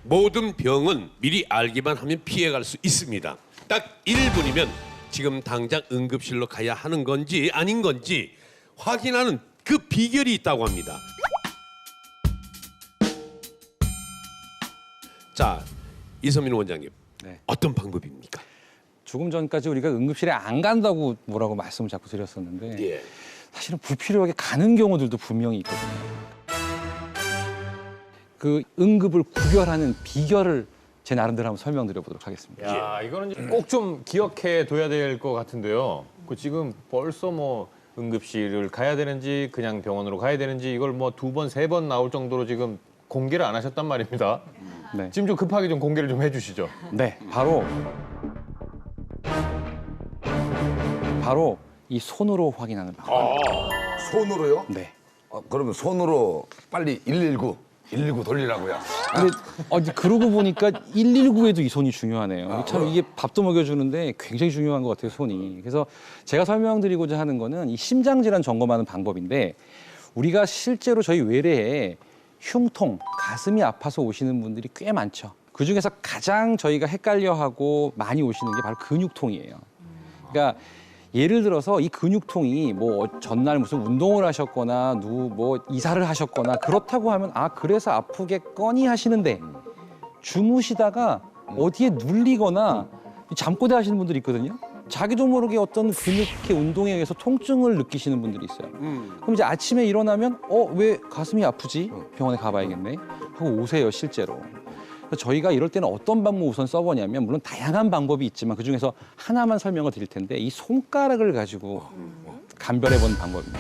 모든 병은 미리 알기만 하면 피해갈 수 있습니다. 딱 1분이면 지금 당장 응급실로 가야 하는 건지 아닌 건지 확인하는 그 비결이 있다고 합니다. 자, 이선민 원장님, 네. 어떤 방법입니까? 조금 전까지 우리가 응급실에 안 간다고 뭐라고 말씀을 자꾸 드렸었는데 예. 사실은 불필요하게 가는 경우들도 분명히 있거든요. 그 응급을 구별하는 비결을 제 나름대로 한번 설명드려보도록 하겠습니다. 야, 이거는 꼭 좀 기억해 둬야 될 것 같은데요. 그 지금 벌써 뭐 응급실을 가야 되는지 그냥 병원으로 가야 되는지 이걸 뭐 2번, 3번 나올 정도로 지금 공개를 안 하셨단 말입니다. 네, 지금 좀 급하게 좀 공개를 좀 해주시죠. 네, 바로 이 손으로 확인하는 방법. 손으로요? 네. 그러면 손으로 빨리 119 돌리라고요. 근데 그러고 보니까 119에도 이 손이 중요하네요. 참 이게 밥도 먹여주는데 굉장히 중요한 것 같아요, 손이. 그래서 제가 설명드리고자 하는 거는 이 심장질환 점검하는 방법인데 우리가 실제로 저희 외래에 흉통, 가슴이 아파서 오시는 분들이 꽤 많죠. 그중에서 가장 저희가 헷갈려하고 많이 오시는 게 바로 근육통이에요. 그러니까 예를 들어서 이 근육통이 뭐 전날 무슨 운동을 하셨거나 뭐 이사를 하셨거나 그렇다고 하면 아 그래서 아프겠거니 하시는데 주무시다가 어디에 눌리거나 잠꼬대 하시는 분들이 있거든요. 자기도 모르게 어떤 근육의 운동에 의해서 통증을 느끼시는 분들이 있어요. 그럼 이제 아침에 일어나면 왜 가슴이 아프지? 병원에 가봐야겠네 하고 오세요, 실제로. 그래서 저희가 이럴 때는 어떤 방법 우선 써보냐면 물론 다양한 방법이 있지만 그중에서 하나만 설명을 드릴 텐데 이 손가락을 가지고 감별해보는 방법입니다.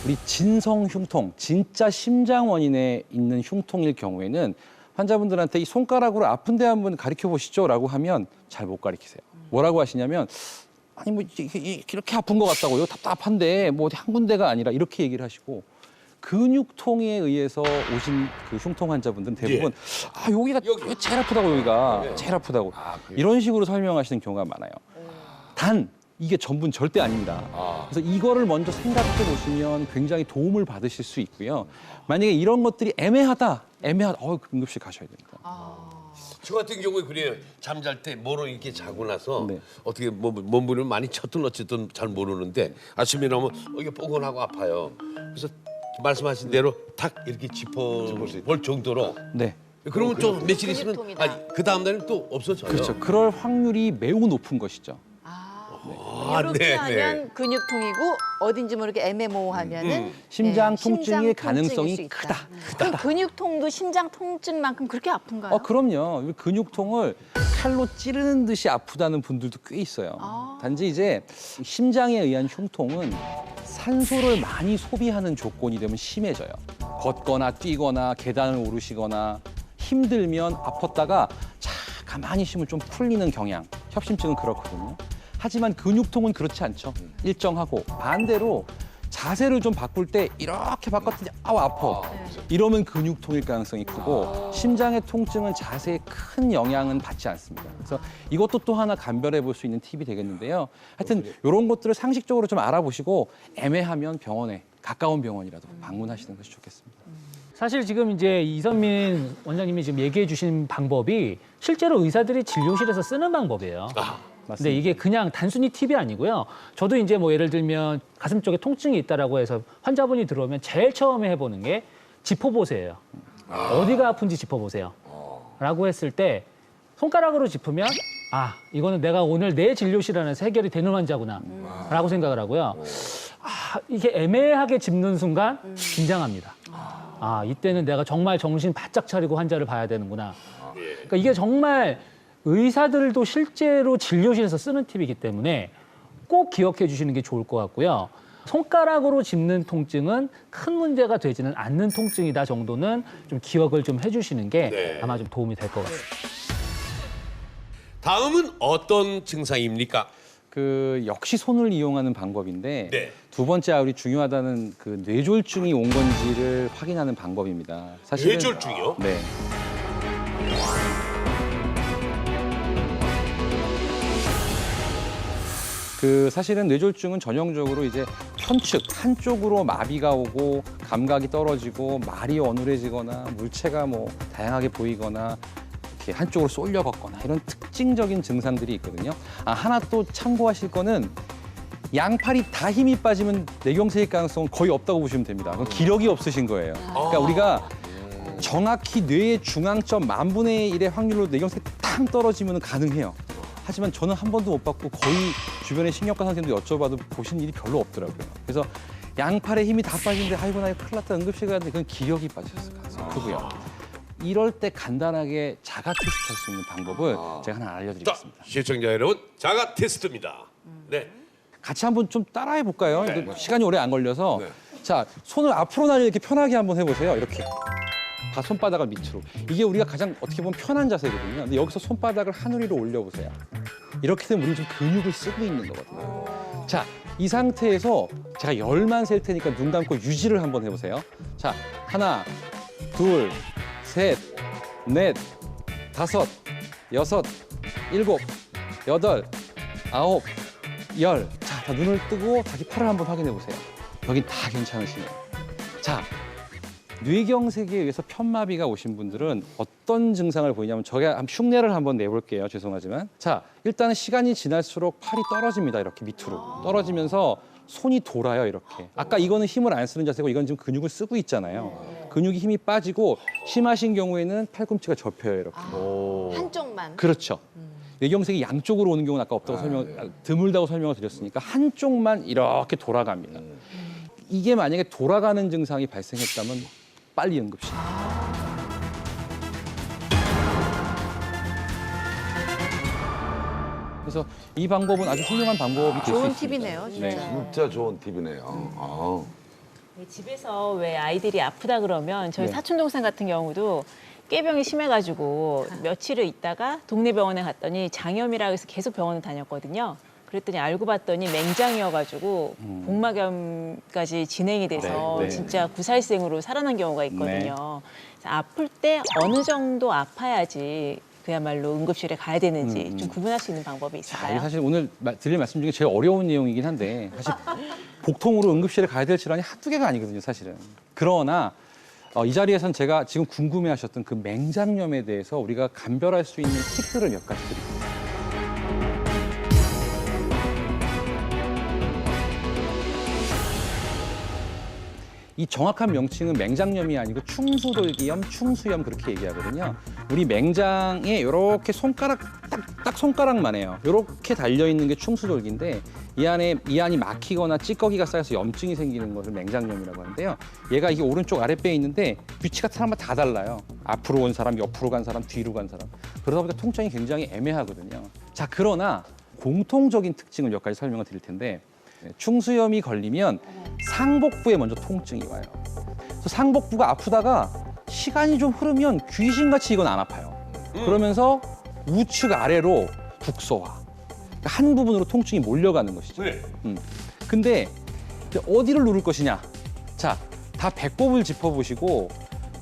우리 진성 흉통, 진짜 심장 원인에 있는 흉통일 경우에는 환자분들한테 이 손가락으로 아픈 데 한번 가르쳐 보시죠 라고 하면 잘 못 가르치세요. 뭐라고 하시냐면 아니 뭐 이렇게 아픈 것 같다고요. 답답한데 뭐 어디 한 군데가 아니라 이렇게 얘기를 하시고 근육통에 의해서 오신 그 흉통 환자분들은 대부분 아 여기가 제일 아프다고 여기가 제일 아프다고 이런 식으로 설명하시는 경우가 많아요. 단 이게 전부는 절대 아닙니다. 그래서 이거를 먼저 생각해 보시면 굉장히 도움을 받으실 수 있고요. 만약에 이런 것들이 애매하다 응급실 가셔야 됩니다. 저 같은 경우에 그래요. 잠잘 때 뭐로 이렇게 자고 나서 네. 어떻게 몸부림을 많이 쳤든 어쨌든 잘 모르는데 아침에 나오면 이게 뽀근하고 아파요. 그래서 말씀하신 대로 탁 이렇게 짚어볼 정도로. 네. 그러면 좀 며칠 있으면 근육통이다. 그 다음 날은 또 없어져요. 그렇죠. 그럴 확률이 매우 높은 것이죠. 이렇게 네, 하면 근육통이고 어딘지 모르게 애매모호하면은 심장 네, 통증의 심장 가능성이 통증일 수 있다. 크다. 그럼 근육통도 심장 통증만큼 그렇게 아픈가요? 그럼요. 우리 근육통을 칼로 찌르는 듯이 아프다는 분들도 꽤 있어요. 단지 이제 심장에 의한 흉통은 산소를 많이 소비하는 조건이 되면 심해져요. 걷거나 뛰거나 계단을 오르시거나 힘들면 아팠다가 가만히 쉬면 좀 풀리는 경향. 협심증은 그렇거든요. 하지만 근육통은 그렇지 않죠. 일정하고 반대로 자세를 좀 바꿀 때 이렇게 바꿨더니 아파. 이러면 근육통일 가능성이 크고 심장의 통증은 자세에 큰 영향은 받지 않습니다. 그래서 이것도 또 하나 감별해 볼 수 있는 팁이 되겠는데요. 하여튼 이런 것들을 상식적으로 좀 알아보시고 애매하면 병원에 가까운 병원이라도 방문하시는 것이 좋겠습니다. 사실 지금 이제 이선민 원장님이 지금 얘기해 주신 방법이 실제로 의사들이 진료실에서 쓰는 방법이에요. 근데 이게 그냥 단순히 팁이 아니고요. 저도 이제 뭐 예를 들면 가슴 쪽에 통증이 있다라고 해서 환자분이 들어오면 제일 처음에 해보는 게 짚어보세요. 어디가 아픈지 짚어보세요. 라고 했을 때 손가락으로 짚으면 이거는 내가 오늘 내 진료실 안에서 해결이 되는 환자구나 라고 생각을 하고요. 이게 애매하게 짚는 순간 긴장합니다. 이때는 내가 정말 정신 바짝 차리고 환자를 봐야 되는구나. 그러니까 이게 정말 의사들도 실제로 진료실에서 쓰는 팁이기 때문에 꼭 기억해 주시는 게 좋을 것 같고요. 손가락으로 짚는 통증은 큰 문제가 되지는 않는 통증이다 정도는 좀 기억을 좀 해주시는 게 아마 좀 도움이 될 것 같습니다. 다음은 어떤 증상입니까? 역시 손을 이용하는 방법인데 네. 두 번째 우리 중요하다는 그 뇌졸중이 온 건지를 확인하는 방법입니다. 사실은 뇌졸중이요? 네. 그 사실은 뇌졸중은 전형적으로 이제 편측 한쪽으로 마비가 오고 감각이 떨어지고 말이 어눌해지거나 물체가 뭐 다양하게 보이거나 이렇게 한쪽으로 쏠려 걷거나 이런 특징적인 증상들이 있거든요. 하나 또 참고하실 거는 양팔이 다 힘이 빠지면 뇌경색일 가능성은 거의 없다고 보시면 됩니다. 그건 기력이 없으신 거예요. 그러니까 우리가 정확히 뇌의 중앙점 10,000분의 1의 확률로 뇌경색이 탕 떨어지면 가능해요. 하지만 저는 한 번도 못 받고 거의 주변의 신경과 선생님도 여쭤봐도 보신 일이 별로 없더라고요. 그래서 양팔에 힘이 다 빠지는데 아이고 나 큰일 났다 응급실 가는데 그건 기력이 빠졌을 가능성이 크고요. 이럴 때 간단하게 자가 테스트 할 수 있는 방법을 제가 하나 자, 알려드리겠습니다. 시청자 여러분, 자가 테스트입니다. 네. 같이 한번 좀 따라해 볼까요? 네. 시간이 오래 안 걸려서. 네. 자, 손을 앞으로 나를 이렇게 편하게 한번 해보세요. 이렇게. 다 손바닥을 밑으로. 이게 우리가 가장 어떻게 보면 편한 자세거든요. 근데 여기서 손바닥을 하늘 위로 올려보세요. 이렇게 되면 우리는 좀 근육을 쓰고 있는 거거든요. 자, 이 상태에서 제가 10만 셀 테니까 눈 감고 유지를 한번 해보세요. 자, 하나, 둘, 셋, 넷, 다섯, 여섯, 일곱, 여덟, 아홉, 열. 자, 다 눈을 뜨고 자기 팔을 한번 확인해 보세요. 여긴 다 괜찮으시네요. 자, 뇌경색에 의해서 편마비가 오신 분들은 어떤 증상을 보이냐면 제가 흉내를 한번 내볼게요. 죄송하지만. 자, 일단은 시간이 지날수록 팔이 떨어집니다. 이렇게 밑으로. 떨어지면서 손이 돌아요. 이렇게. 아까 이거는 힘을 안 쓰는 자세고 이건 지금 근육을 쓰고 있잖아요. 근육이 힘이 빠지고 심하신 경우에는 팔꿈치가 접혀요. 이렇게. 한쪽만. 그렇죠. 뇌경색이 양쪽으로 오는 경우는 아까 없다고 드물다고 설명을 드렸으니까 한쪽만 이렇게 돌아갑니다. 이게 만약에 돌아가는 증상이 발생했다면 빨리 응급실. 그래서 이 방법은 아주 훌륭한 방법이 될 수 좋은 있습니다. 팁이네요, 진짜. 네. 진짜 좋은 팁이네요. 네, 집에서 왜 아이들이 아프다 그러면 저희 네. 사촌 동생 같은 경우도 깨병이 심해가지고 며칠을 있다가 동네 병원에 갔더니 장염이라 해서 계속 병원을 다녔거든요. 그랬더니 알고 봤더니 맹장이어가지고 복막염까지 진행이 돼서 네, 네. 진짜 구사일생으로 살아난 경우가 있거든요. 그래서 아플 때 어느 정도 아파야지 그야말로 응급실에 가야 되는지 좀 구분할 수 있는 방법이 자, 있을까요? 이게 사실 오늘 드릴 말씀 중에 제일 어려운 내용이긴 한데 사실 복통으로 응급실에 가야 될 질환이 한두 개가 아니거든요, 사실은. 그러나 이 자리에선 제가 지금 궁금해하셨던 그 맹장염에 대해서 우리가 감별할 수 있는 팁들을 몇 가지 드립니다. 이 정확한 명칭은 맹장염이 아니고 충수돌기염, 충수염 그렇게 얘기하거든요. 우리 맹장에 이렇게 손가락 딱 손가락만 해요. 이렇게 달려 있는 게 충수돌기인데 이 안이 막히거나 찌꺼기가 쌓여서 염증이 생기는 것을 맹장염이라고 하는데요. 얘가 이게 오른쪽 아랫배에 있는데 위치가 사람마다 다 달라요. 앞으로 온 사람, 옆으로 간 사람, 뒤로 간 사람. 그러다 보니까 통증이 굉장히 애매하거든요. 자, 그러나 공통적인 특징을 몇 가지 설명을 드릴 텐데 충수염이 걸리면 상복부에 먼저 통증이 와요. 그래서 상복부가 아프다가 시간이 좀 흐르면 귀신같이 이건 안 아파요. 그러면서 우측 아래로 국소화. 그러니까 한 부분으로 통증이 몰려가는 것이죠. 네. 근데 이제 어디를 누를 것이냐? 자, 다 배꼽을 짚어보시고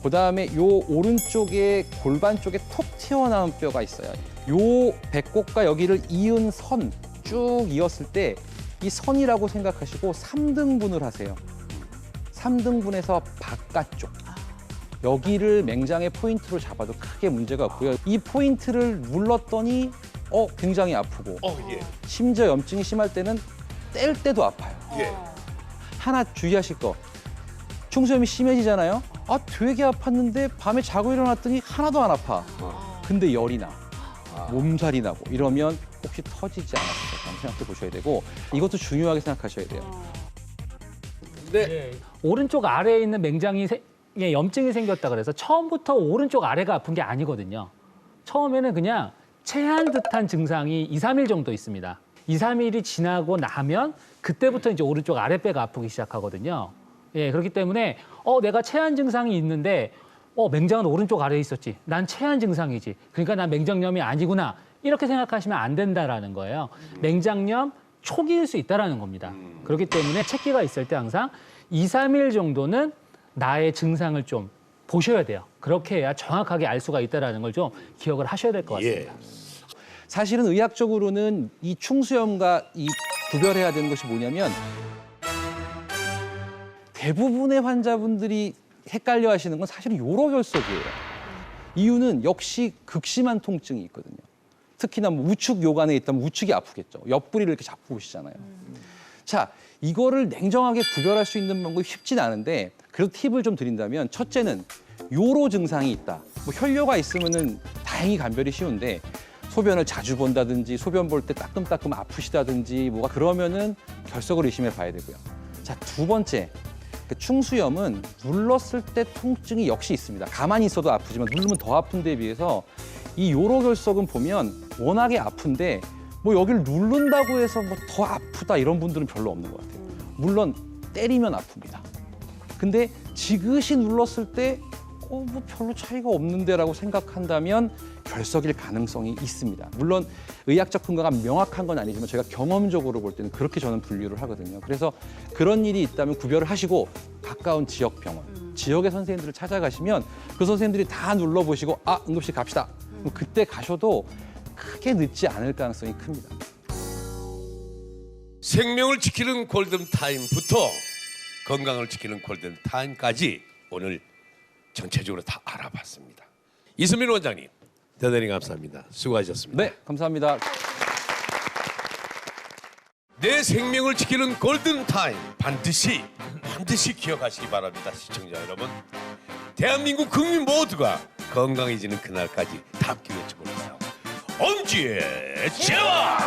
그다음에 요 오른쪽에 골반 쪽에 톡 튀어나온 뼈가 있어요. 요 배꼽과 여기를 이은 선 쭉 이었을 때 이 선이라고 생각하시고 3등분을 하세요. 3등분해서 바깥쪽. 여기를 맹장의 포인트로 잡아도 크게 문제가 없고요. 이 포인트를 눌렀더니 굉장히 아프고 예. 심지어 염증이 심할 때는 뗄 때도 아파요. 예. 하나 주의하실 거. 충수염이 심해지잖아요. 되게 아팠는데 밤에 자고 일어났더니 하나도 안 아파. 근데 열이 나. 몸살이 나고 이러면 혹시 터지지 않았을까 한번 생각해 보셔야 되고 이것도 중요하게 생각하셔야 돼요. 네. 오른쪽 아래에 있는 맹장이 염증이 생겼다 그래서 처음부터 오른쪽 아래가 아픈 게 아니거든요. 처음에는 그냥 체한 듯한 증상이 2, 3일 정도 있습니다. 2, 3일이 지나고 나면 그때부터 이제 오른쪽 아랫배가 아프기 시작하거든요. 예, 그렇기 때문에 내가 체한 증상이 있는데 맹장은 오른쪽 아래에 있었지. 난 체한 증상이지. 그러니까 난 맹장염이 아니구나. 이렇게 생각하시면 안 된다라는 거예요. 맹장염 초기일 수 있다라는 겁니다. 그렇기 때문에 체기가 있을 때 항상 2, 3일 정도는 나의 증상을 좀 보셔야 돼요. 그렇게 해야 정확하게 알 수가 있다라는 걸 좀 기억을 하셔야 될 것 같습니다. 예. 사실은 의학적으로는 이 충수염과 이 구별해야 되는 것이 뭐냐면 대부분의 환자분들이 헷갈려 하시는 건 사실은 요로결석이에요. 이유는 역시 극심한 통증이 있거든요. 특히나 뭐 우측 요관에 있다면 우측이 아프겠죠. 옆구리를 이렇게 잡고 오시잖아요. 자, 이거를 냉정하게 구별할 수 있는 방법이 쉽진 않은데 그래도 팁을 좀 드린다면 첫째는 요로 증상이 있다. 뭐 혈뇨가 있으면은 다행히 감별이 쉬운데 소변을 자주 본다든지 소변 볼 때 따끔따끔 아프시다든지 뭐가 그러면은 결석을 의심해 봐야 되고요. 자, 두 번째. 그 충수염은 눌렀을 때 통증이 역시 있습니다. 가만히 있어도 아프지만 누르면 더 아픈 데 비해서 이 요로결석은 보면 워낙에 아픈데 뭐 여기를 누른다고 해서 뭐 더 아프다 이런 분들은 별로 없는 것 같아요. 물론 때리면 아픕니다. 근데 지그시 눌렀을 때 뭐 별로 차이가 없는데라고 생각한다면 결석일 가능성이 있습니다. 물론 의학적 근거가 명확한 건 아니지만 저희가 경험적으로 볼 때는 그렇게 저는 분류를 하거든요. 그래서 그런 일이 있다면 구별을 하시고 가까운 지역 병원, 지역의 선생님들을 찾아가시면 그 선생님들이 다 눌러보시고 아, 응급실 갑시다. 그럼 그때 가셔도 크게 늦지 않을 가능성이 큽니다. 생명을 지키는 골든타임부터 건강을 지키는 골든타임까지 오늘 전체적으로 다 알아봤습니다. 이선민 원장님 대단히 감사합니다. 수고하셨습니다. 네, 감사합니다. 내 생명을 지키는 골든타임 반드시 기억하시기 바랍니다. 시청자 여러분. 대한민국 국민 모두가 건강해지는 그날까지 다 함께 외쳐보세요. 엄지의 제왕!